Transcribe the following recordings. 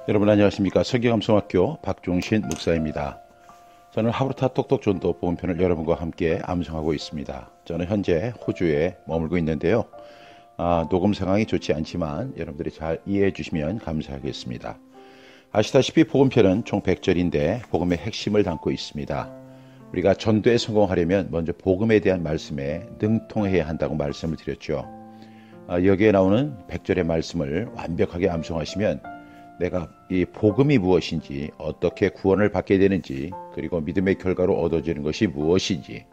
여러분 안녕하십니까. 서기감성학교 박종신 목사입니다. 저는 하브르타 똑똑 전도 복음편을 여러분과 함께 암송하고 있습니다. 저는 현재 호주에 머물고 있는데요. 녹음 상황이 좋지 않지만 여러분들이 잘 이해해 주시면 감사하겠습니다. 아시다시피 복음편은 총 100절인데 복음의 핵심을 담고 있습니다. 우리가 전도에 성공하려면 먼저 복음에 대한 말씀에 능통해야 한다고 말씀을 드렸죠. 여기에 나오는 100절의 말씀을 완벽하게 암송하시면 내가 이 복음이 무엇인지, 어떻게 구원을 받게 되는지, 그리고 믿음의 결과로 얻어지는 것이 무엇인지,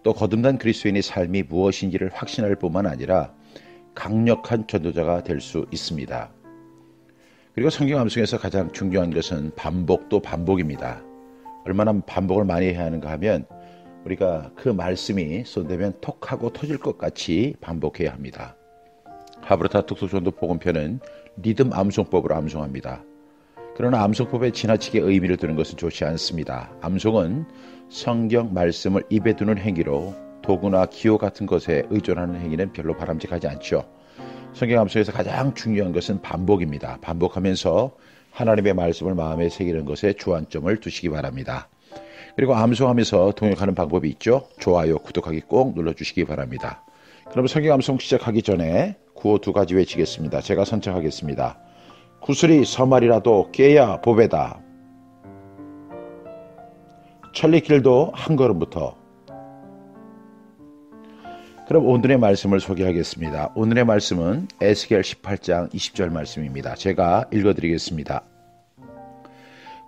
또 거듭난 그리스도인의 삶이 무엇인지를 확신할 뿐만 아니라 강력한 전도자가 될 수 있습니다. 그리고 성경 암송에서 가장 중요한 것은 반복도 반복입니다. 얼마나 반복을 많이 해야 하는가 하면 우리가 그 말씀이 손대면 톡하고 터질 것 같이 반복해야 합니다. 하브르타 특수전도 복음편은 리듬 암송법으로 암송합니다. 그러나 암송법에 지나치게 의미를 두는 것은 좋지 않습니다. 암송은 성경 말씀을 입에 두는 행위로 도구나 기호 같은 것에 의존하는 행위는 별로 바람직하지 않죠. 성경 암송에서 가장 중요한 것은 반복입니다. 반복하면서 하나님의 말씀을 마음에 새기는 것에 주안점을 두시기 바랍니다. 그리고 암송하면서 동역하는 방법이 있죠. 좋아요, 구독하기 꼭 눌러주시기 바랍니다. 그럼 성경 암송 시작하기 전에 구호 2가지 외치겠습니다. 제가 선창하겠습니다. 구슬이 서말이라도 깨야 보배다. 천리길도 한 걸음부터. 그럼 오늘의 말씀을 소개하겠습니다. 오늘의 말씀은 에스겔 18장 20절 말씀입니다. 제가 읽어드리겠습니다.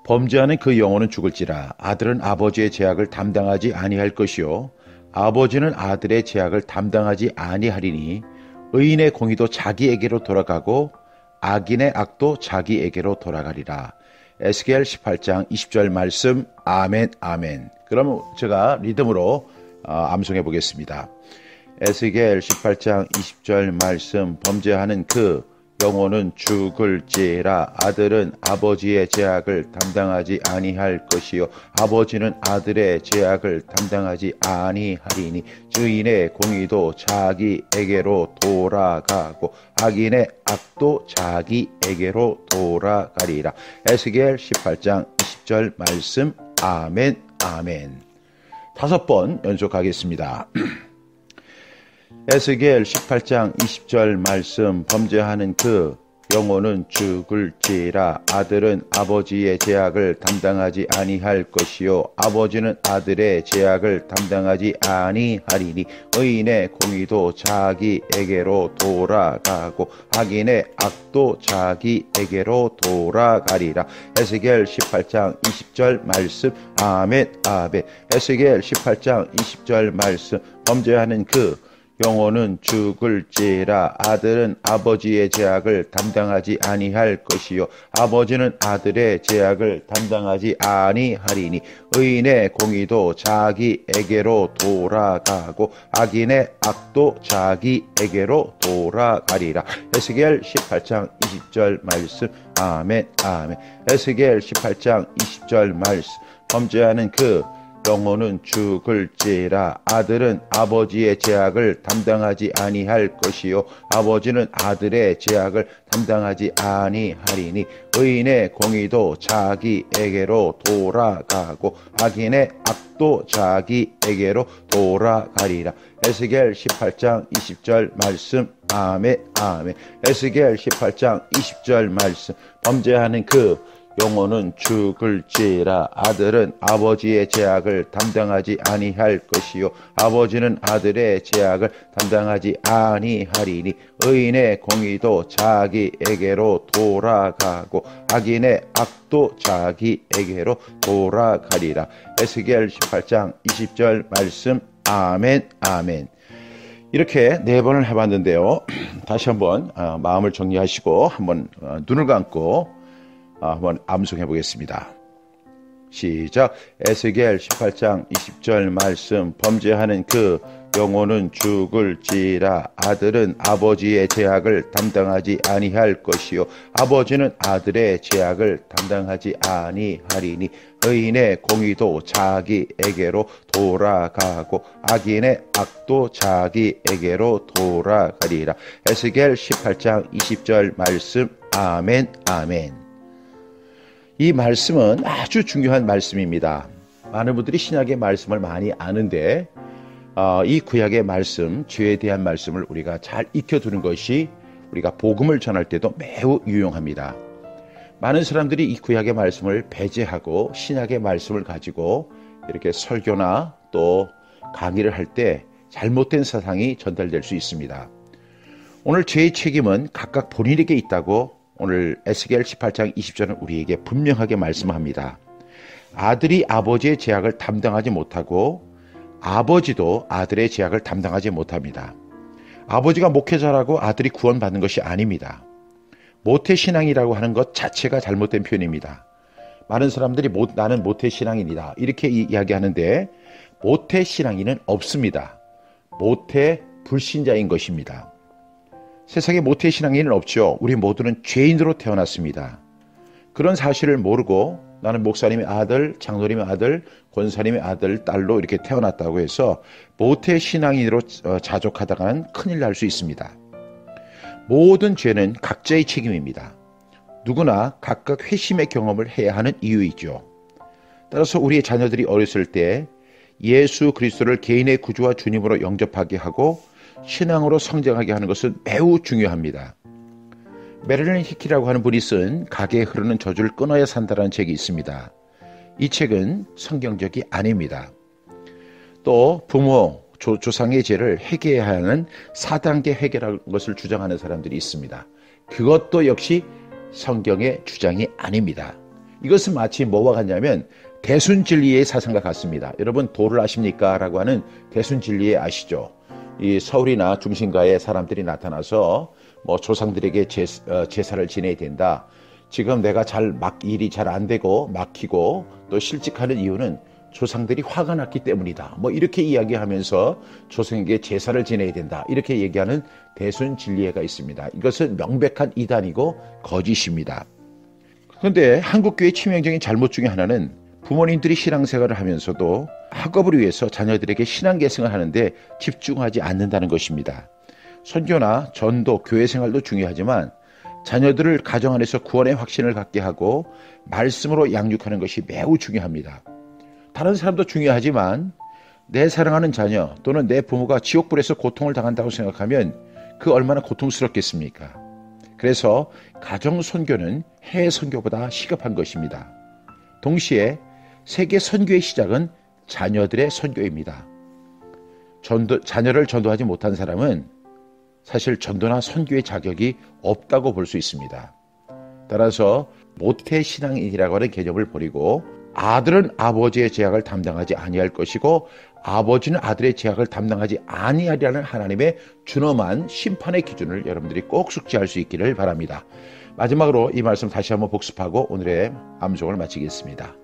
범죄하는 그 영혼은 죽을지라. 아들은 아버지의 죄악을 담당하지 아니할 것이요 아버지는 아들의 죄악을 담당하지 아니하리니 의인의 공의도 자기에게로 돌아가고 악인의 악도 자기에게로 돌아가리라. 에스겔 18장 20절 말씀. 아멘 아멘. 그럼 제가 리듬으로 암송해 보겠습니다. 에스겔 18장 20절 말씀. 범죄하는 그 영혼은 죽을지라. 아들은 아버지의 죄악을 담당하지 아니할 것이요 아버지는 아들의 죄악을 담당하지 아니하리니 의인의 공의도 자기에게로 돌아가고 악인의 악도 자기에게로 돌아가리라. 에스겔 18장 20절 말씀. 아멘 아멘. 5번 연속하겠습니다. 에스겔 18장 20절 말씀. 범죄하는 그 영혼은 죽을지라. 아들은 아버지의 죄악을 담당하지 아니할 것이요 아버지는 아들의 죄악을 담당하지 아니하리니 의인의 공의도 자기에게로 돌아가고 악인의 악도 자기에게로 돌아가리라. 에스겔 18장 20절 말씀. 아멘 아멘. 에스겔 18장 20절 말씀. 범죄하는 그 영혼은 죽을지라. 아들은 아버지의 죄악을 담당하지 아니할 것이요 아버지는 아들의 죄악을 담당하지 아니하리니 의인의 공의도 자기에게로 돌아가고 악인의 악도 자기에게로 돌아가리라. 에스겔 18장 20절 말씀. 아멘 아멘. 에스겔 18장 20절 말씀. 범죄하는 그 영혼은 죽을지라. 아들은 아버지의 죄악을 담당하지 아니할 것이요 아버지는 아들의 죄악을 담당하지 아니하리니 의인의 공의도 자기에게로 돌아가고 악인의 악도 자기에게로 돌아가리라. 에스겔 18장 20절 말씀. 아멘 아멘. 에스겔 18장 20절 말씀. 범죄하는 그 영혼은 죽을지라. 아들은 아버지의 죄악을 담당하지 아니할 것이요 아버지는 아들의 죄악을 담당하지 아니하리니 의인의 공의도 자기에게로 돌아가고 악인의 악도 자기에게로 돌아가리라. 에스겔 18장 20절 말씀. 아멘 아멘. 이렇게 4번을 해봤는데요. 다시 한번 마음을 정리하시고 한번 눈을 감고 한번 암송해 보겠습니다. 시작. 에스겔 18장 20절 말씀. 범죄하는 그 영혼은 죽을지라. 아들은 아버지의 죄악을 담당하지 아니할 것이요 아버지는 아들의 죄악을 담당하지 아니하리니 의인의 공의도 자기에게로 돌아가고 악인의 악도 자기에게로 돌아가리라. 에스겔 18장 20절 말씀. 아멘 아멘. 이 말씀은 아주 중요한 말씀입니다. 많은 분들이 신약의 말씀을 많이 아는데 이 구약의 말씀, 죄에 대한 말씀을 우리가 잘 익혀두는 것이 우리가 복음을 전할 때도 매우 유용합니다. 많은 사람들이 이 구약의 말씀을 배제하고 신약의 말씀을 가지고 이렇게 설교나 또 강의를 할 때 잘못된 사상이 전달될 수 있습니다. 오늘 죄의 책임은 각각 본인에게 있다고 오늘 에스겔 18장 20절은 우리에게 분명하게 말씀합니다. 아들이 아버지의 죄악을 담당하지 못하고 아버지도 아들의 죄악을 담당하지 못합니다. 아버지가 목회자라고 아들이 구원받는 것이 아닙니다. 모태신앙이라고 하는 것 자체가 잘못된 표현입니다. 많은 사람들이 나는 모태신앙인이다 이렇게 이야기하는데 모태신앙인은 없습니다. 모태 불신자인 것입니다. 세상에 모태신앙인은 없죠. 우리 모두는 죄인으로 태어났습니다. 그런 사실을 모르고 나는 목사님의 아들, 장로님의 아들, 권사님의 아들, 딸로 이렇게 태어났다고 해서 모태신앙인으로 자족하다가는 큰일 날 수 있습니다. 모든 죄는 각자의 책임입니다. 누구나 각각 회심의 경험을 해야 하는 이유이죠. 따라서 우리의 자녀들이 어렸을 때 예수 그리스도를 개인의 구주와 주님으로 영접하게 하고 신앙으로 성장하게 하는 것은 매우 중요합니다. 메릴린 히키라고 하는 분이 쓴 가게에 흐르는 저주를 끊어야 산다라는 책이 있습니다. 이 책은 성경적이 아닙니다. 또 부모, 조상의 죄를 회개해야 하는 4단계 회개라는 것을 주장하는 사람들이 있습니다. 그것도 역시 성경의 주장이 아닙니다. 이것은 마치 뭐와 같냐면 대순진리의 사상과 같습니다. 여러분 도를 아십니까? 라고 하는 대순진리에 아시죠? 이 서울이나 중심가에 사람들이 나타나서 조상들에게 제사를 지내야 된다. 지금 내가 일이 잘 안 되고 막히고 또 실직하는 이유는 조상들이 화가 났기 때문이다. 이렇게 이야기하면서 조상에게 제사를 지내야 된다. 이렇게 얘기하는 대순진리회가 있습니다. 이것은 명백한 이단이고 거짓입니다. 그런데 한국교회의 치명적인 잘못 중에 하나는 부모님들이 신앙생활을 하면서도 학업을 위해서 자녀들에게 신앙계승을 하는데 집중하지 않는다는 것입니다. 선교나 전도, 교회생활도 중요하지만 자녀들을 가정 안에서 구원의 확신을 갖게 하고 말씀으로 양육하는 것이 매우 중요합니다. 다른 사람도 중요하지만 내 사랑하는 자녀 또는 내 부모가 지옥불에서 고통을 당한다고 생각하면 그 얼마나 고통스럽겠습니까? 그래서 가정 선교는 해외 선교보다 시급한 것입니다. 동시에 세계 선교의 시작은 자녀들의 선교입니다. 자녀를 전도하지 못한 사람은 사실 전도나 선교의 자격이 없다고 볼 수 있습니다. 따라서 모태신앙인이라고 하는 개념을 버리고 아들은 아버지의 죄악을 담당하지 아니할 것이고 아버지는 아들의 죄악을 담당하지 아니하리라는 하나님의 준엄한 심판의 기준을 여러분들이 꼭 숙지할 수 있기를 바랍니다. 마지막으로 이 말씀 다시 한번 복습하고 오늘의 암송을 마치겠습니다.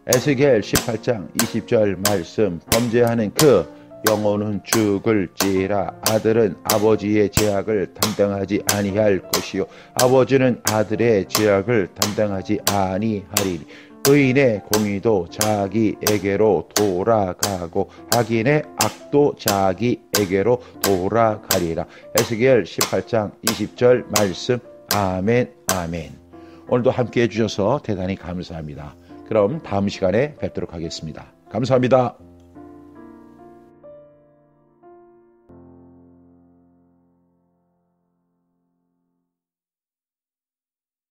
에스겔 18장 20절 말씀 범죄하는 그 영혼은 죽을지라 아들은 아버지의 죄악을 담당하지 아니할 것이요 아버지는 아들의 죄악을 담당하지 아니하리니 의인의 공의도 자기에게로 돌아가고 악인의 악도 자기에게로 돌아가리라. 에스겔 18장 20절 말씀. 아멘 아멘. 오늘도 함께해 주셔서 대단히 감사합니다. 그럼 다음 시간에 뵙도록 하겠습니다. 감사합니다.